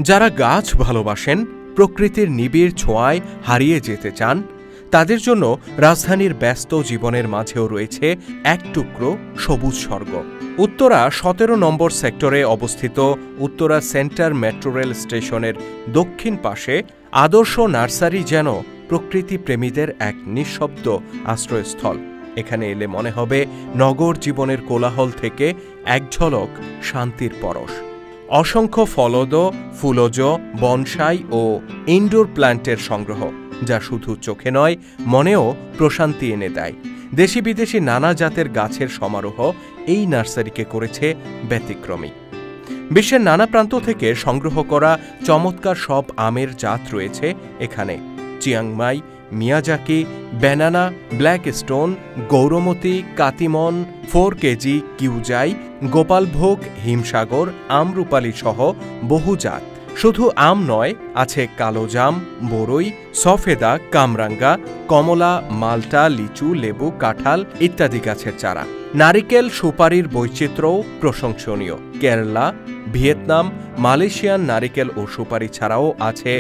যারা গাছ ভালোবাসেন, প্রকৃতির নিবিড় ছোঁয়ায় হারিয়ে যেতে চান, তাদের জন্য রাজধানীর ব্যস্ত জীবনের মাঝেও রয়েছে এক টুকরো সবুজ স্বর্গ। উত্তরা ১৭ নম্বর সেক্টরে অবস্থিত উত্তরা সেন্টার মেট্রো রেল স্টেশনের দক্ষিণ পাশে আদর্শ নার্সারি যেন প্রকৃতি প্রেমীদের এক নিঃশব্দ আশ্রয়স্থল। এখানে এলে মনে হবে নগর জীবনের কোলাহল থেকে এক ঝলক শান্তির পরশ। অসংখ্য ফলদ, ফুলজ, বনসাই ও ইনডোর প্ল্যান্টের সংগ্রহ, যা শুধু চোখে নয় মনেও প্রশান্তি এনে দেয়। দেশি বিদেশি নানা জাতের গাছের সমারোহ এই নার্সারিকে করেছে ব্যতিক্রমী। বিশ্বের নানা প্রান্ত থেকে সংগ্রহ করা চমৎকার সব আমের জাত রয়েছে এখানে। Chiang Mai, Miyazaki, banana, black stone, Gourmati, Katimon, 4 KG, কিউজাই, গোপালভোগ, হিমসাগর, আমরুপালি সহ বহু জাত। শুধু আম নয়, আছে কালোজাম, বরই, সফেদা, কামরাঙ্গা, কমলা, মাল্টা, লিচু, লেবু, কাঁঠাল ইত্যাদি গাছের চারা। নারিকেল, সুপারির বৈচিত্র্যও প্রশংসনীয়। কেরালা, ভিয়েতনাম, মালয়েশিয়ান নারিকেল ও সুপারি ছাড়াও আছে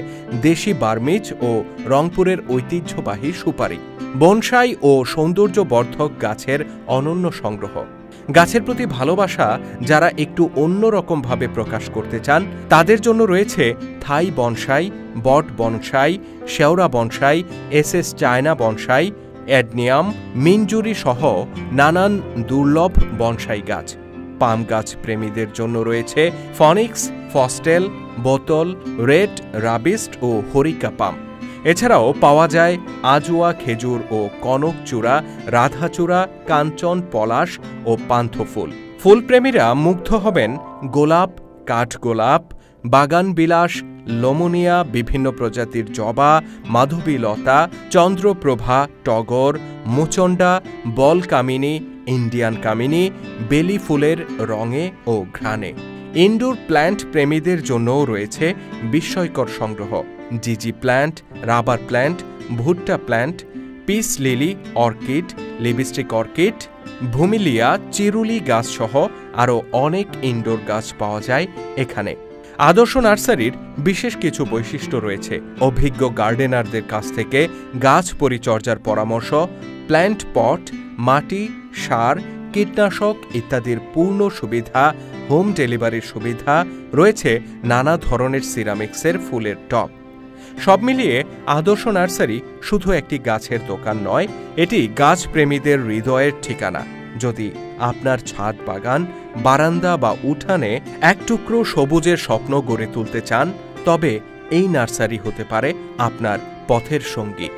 দেশি বার্মিজ ও রংপুরের ঐতিহ্যবাহী সুপারি। বনসাই ও সৌন্দর্যবর্ধক গাছের অনন্য সংগ্রহ। গাছের প্রতি ভালোবাসা যারা একটু অন্যরকমভাবে প্রকাশ করতে চান, তাদের জন্য রয়েছে থাই বনসাই, বট বনসাই, শেওড়া bonsai, SS China bonsai, adenium, মিনজুরি সহ নানান দুর্লভ বনসাই গাছ। পাম গাছ প্রেমীদের জন্য রয়েছে ফনিক্স, ফস্টেল, বোতল, রেড, রাবিস্ট ও হরিকা পাম। এছাড়াও পাওয়া যায় আজুয়া খেজুর ও কনকচূড়া, রাধাচূড়া, কাঞ্চন, পলাশ ও পান্থফুল। ফুলপ্রেমীরা মুগ্ধ হবেন গোলাপ, কাঠগোলাপ, বাগানবিলাস, লোমোনিয়া, বিভিন্ন প্রজাতির জবা, মাধবীলতা, চন্দ্রপ্রভা, টগর, মুচণ্ডা, বল কামিনী, ইন্ডিয়ান কামিনী, বেলি ফুলের রঙে ও ঘ্রাণে। ইনডোর প্ল্যান্ট প্রেমীদের জন্যও রয়েছে বিস্ময়কর সংগ্রহ। জিজি প্ল্যান্ট, রাবার প্ল্যান্ট, ভুট্টা plant, peace lily, orchid, lipstick orchid, ভূমিলিয়া, চিরুলি গাছ সহ আরও অনেক ইনডোর গাছ পাওয়া যায় এখানে। আদর্শ নার্সারির বিশেষ কিছু বৈশিষ্ট্য রয়েছে। অভিজ্ঞ গার্ডেনারদের কাছ থেকে গাছ পরিচর্যার পরামর্শ, প্ল্যান্ট পট, মাটি, সার, কীটনাশক ইত্যাদির পূর্ণ সুবিধা, হোম ডেলিভারির সুবিধা রয়েছে, নানা ধরনের সিরামিক্সের ফুলের টব। সব মিলিয়ে আদর্শ নার্সারি শুধু একটি গাছের দোকান নয়, এটি গাছ প্রেমীদের হৃদয়ের ঠিকানা। যদি আপনার ছাদ বাগান, বারান্দা বা উঠানে এক টুকরো সবুজের স্বপ্ন গড়ে তুলতে চান, তবে এই নার্সারি হতে পারে আপনার পথের সঙ্গী।